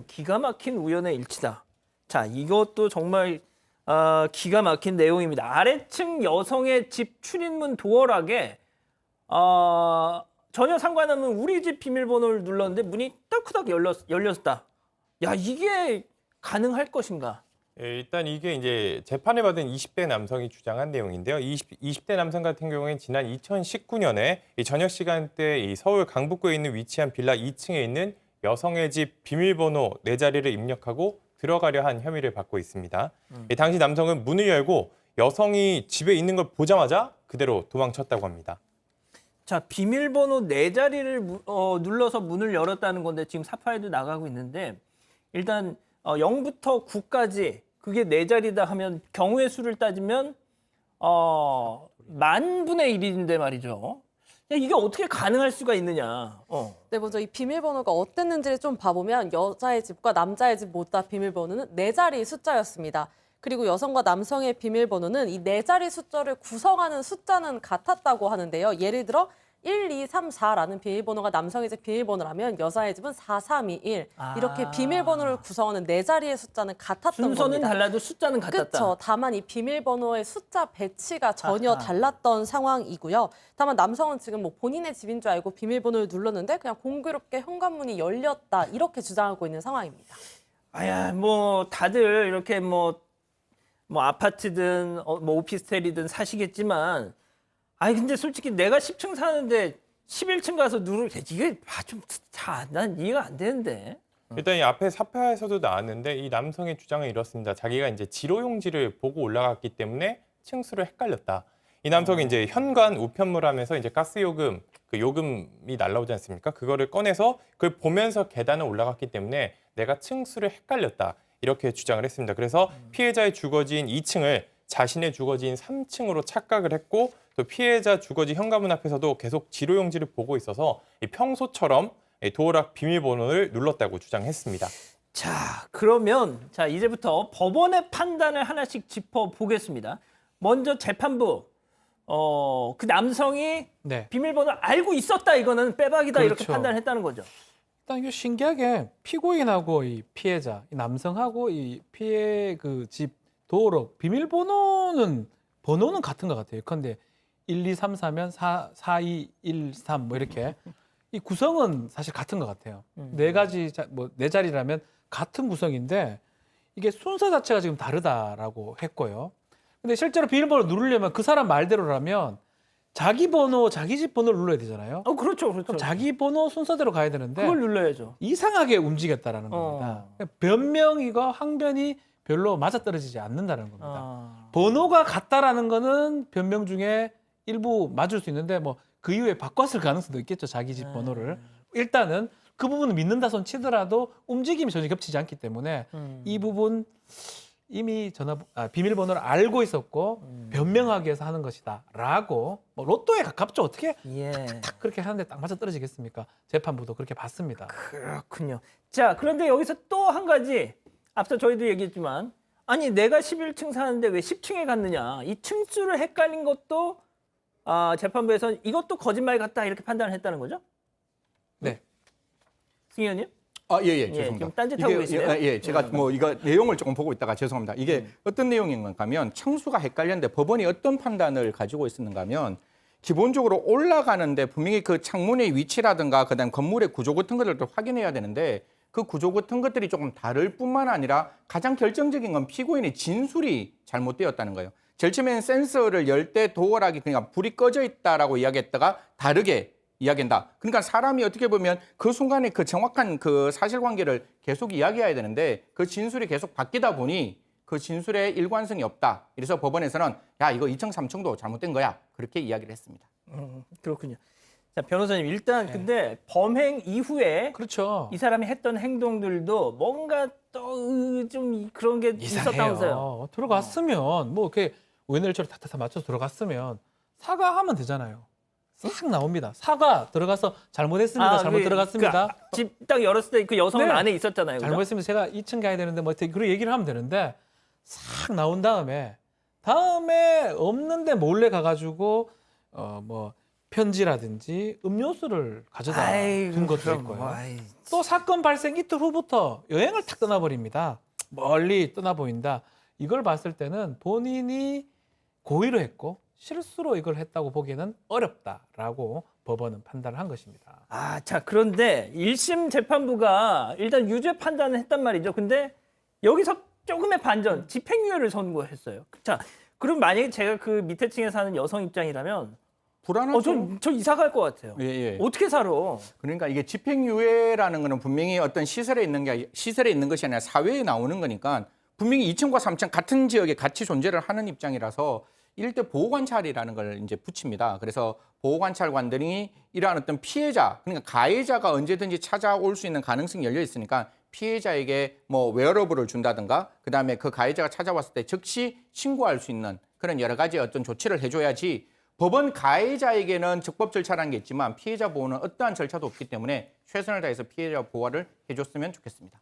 기가 막힌 우연의 일치다. 자, 이것도 정말 기가 막힌 내용입니다. 아래층 여성의 집 출입문 도어락에 전혀 상관없는 우리 집 비밀번호를 눌렀는데 문이 따크닥 열렸다. 야, 이게 가능할 것인가? 예, 일단 이게 이제 재판을 받은 20대 남성이 주장한 내용인데요. 20대 남성 같은 경우에는 지난 2019년에 이 저녁 시간대 이 서울 강북구에 있는 위치한 빌라 2층에 있는 여성의 집 비밀번호 4자리를 입력하고 들어가려 한 혐의를 받고 있습니다. 당시 남성은 문을 열고 여성이 집에 있는 걸 보자마자 그대로 도망쳤다고 합니다. 자, 비밀번호 4자리를 눌러서 문을 열었다는 건데 지금 사파에도 나가고 있는데 일단 0부터 9까지 그게 4자리다 하면 경우의 수를 따지면 10,000분의 1인데 말이죠. 야, 이게 어떻게 가능할 수가 있느냐. 네, 먼저 이 비밀번호가 어땠는지를 좀 봐보면 여자의 집과 남자의 집 모두 다 비밀번호는 4자리 숫자였습니다. 그리고 여성과 남성의 비밀번호는 이 4자리 숫자를 구성하는 숫자는 같았다고 하는데요. 예를 들어 1, 2, 3, 4라는 비밀번호가 남성의 집 비밀번호라면 여자의 집은 4, 3, 2, 1 이렇게 비밀번호를 구성하는 4자리의 숫자는 같았던 순서는 겁니다. 달라도 숫자는 같았다. 그렇죠. 다만 이 비밀번호의 숫자 배치가 전혀 달랐던 상황이고요. 다만 남성은 지금 뭐 본인의 집인 줄 알고 비밀번호를 눌렀는데 그냥 공교롭게 현관문이 열렸다 이렇게 주장하고 있는 상황입니다. 뭐 다들 이렇게 뭐 아파트든 뭐 오피스텔이든 사시겠지만 근데 솔직히 내가 10층 사는데 11층 가서 이게 난 이해가 안 되는데. 일단 이 앞에 사파에서도 나왔는데 이 남성의 주장은 이렇습니다. 자기가 이제 지로용지를 보고 올라갔기 때문에 층수를 헷갈렸다. 이 남성이 이제 현관 우편물 하면서 이제 가스요금, 그 요금이 날라오지 않습니까? 그거를 꺼내서 그걸 보면서 계단을 올라갔기 때문에 내가 층수를 헷갈렸다. 이렇게 주장을 했습니다. 그래서 피해자의 주거지인 2층을 자신의 주거지인 3층으로 착각을 했고 또 피해자 주거지 현관문 앞에서도 계속 지로용지를 보고 있어서 평소처럼 도어락 비밀번호를 눌렀다고 주장했습니다. 자, 그러면 이제부터 법원의 판단을 하나씩 짚어보겠습니다. 먼저 재판부, 그 남성이 비밀번호를 알고 있었다, 이거는 빼박이다, 이렇게 판단했다는 거죠. 일단 이게 신기하게 피고인하고 이 피해자, 이 남성하고 이 피해 그 집 도어락 비밀번호는 같은 것 같아요. 그런데 1, 2, 3, 4면 4, 2, 1, 3 뭐 이렇게 이 구성은 사실 같은 것 같아요. 4가지 뭐 4자리라면 같은 구성인데 이게 순서 자체가 지금 다르다라고 했고요. 근데 실제로 비밀번호 누르려면 그 사람 말대로라면 자기 번호, 자기 집 번호를 눌러야 되잖아요. 그렇죠. 그럼 자기 번호 순서대로 가야 되는데 그걸 눌러야죠. 이상하게 움직였다라는 겁니다. 변명이고 항변이 별로 맞아떨어지지 않는다는 겁니다. 번호가 같다라는 거는 변명 중에 일부 맞을 수 있는데 뭐 그 이후에 바꿨을 가능성도 있겠죠. 자기 집 번호를. 일단은 그 부분을 믿는다 손 치더라도 움직임이 전혀 겹치지 않기 때문에 이 부분 이미 비밀번호를 알고 있었고 변명하기 위해서 하는 것이다라고 뭐 로또에 가깝죠. 어떻게 탁 그렇게 하는데 딱 맞아떨어지겠습니까? 재판부도 그렇게 봤습니다. 그렇군요. 자, 그런데 여기서 또 한 가지 앞서 저희도 얘기했지만 내가 11층 사는데 왜 10층에 갔느냐. 이 층수를 헷갈린 것도 재판부에서 이것도 거짓말 같다 이렇게 판단을 했다는 거죠? 네. 승희 의원님? 죄송합니다. 지금 딴짓하고 계시네요. 제가 뭐 이거 내용을 조금 보고 있다가 죄송합니다. 이게 어떤 내용인가 하면 층수가 헷갈렸는데 법원이 어떤 판단을 가지고 있었는가 하면 기본적으로 올라가는데 분명히 그 창문의 위치라든가 그다음 건물의 구조 같은 것들을 확인해야 되는데 그 구조 같은 것들이 조금 다를 뿐만 아니라 가장 결정적인 건 피고인의 진술이 잘못되었다는 거예요. 제일 처음에는 센서를 열 때 도어락이 그러니까 불이 꺼져 있다라고 이야기했다가 다르게 이야기한다. 그러니까 사람이 어떻게 보면 그 순간에 그 정확한 그 사실관계를 계속 이야기해야 되는데 그 진술이 계속 바뀌다 보니 그 진술에 일관성이 없다. 그래서 법원에서는 야 이거 2층, 3층도 잘못된 거야. 그렇게 이야기를 했습니다. 그렇군요. 자, 변호사님 일단 근데 범행 이후에 그렇죠. 이 사람이 했던 행동들도 뭔가 또 좀 그런 게 있었다면서요. 들어갔으면 뭐 이렇게 웬일처럼 탁탁 맞춰서 들어갔으면 사과하면 되잖아요. 싹 나옵니다. 사과 들어가서 잘못했습니다. 잘못 들어갔습니다. 집 딱 열었을 때 그 여성은 안에 있었잖아요. 그죠? 잘못했으면 제가 2층 가야 되는데 뭐 그런 얘기를 하면 되는데 싹 나온 다음에 없는데 몰래 가가지고 뭐 편지라든지 음료수를 가져다 아이고, 둔 것도 그럼 있고요. 뭐, 아이, 또 사건 발생 이틀 후부터 여행을 탁 떠나버립니다. 멀리 떠나 보인다. 이걸 봤을 때는 본인이 고의로 했고 실수로 이걸 했다고 보기에는 어렵다라고 법원은 판단을 한 것입니다. 자, 그런데 1심 재판부가 일단 유죄 판단을 했단 말이죠. 근데 여기서 조금의 반전, 집행유예를 선고했어요. 자, 그럼 만약에 제가 그 밑에 층에 사는 여성 입장이라면 불안하죠. 저 이사 갈 것 같아요. 예, 예. 어떻게 살아? 그러니까 이게 집행유예라는 거는 분명히 어떤 시설에 있는 것이 아니라 사회에 나오는 거니까 분명히 2층과 3층 같은 지역에 같이 존재를 하는 입장이라서 일대 보호관찰이라는 걸 이제 붙입니다. 그래서 보호관찰관들이 이러한 어떤 피해자, 그러니까 가해자가 언제든지 찾아올 수 있는 가능성이 열려 있으니까 피해자에게 뭐 웨어러블을 준다든가 그다음에 그 가해자가 찾아왔을 때 즉시 신고할 수 있는 그런 여러 가지 어떤 조치를 해줘야지 법원 가해자에게는 적법 절차라는 게 있지만 피해자 보호는 어떠한 절차도 없기 때문에 최선을 다해서 피해자 보호를 해줬으면 좋겠습니다.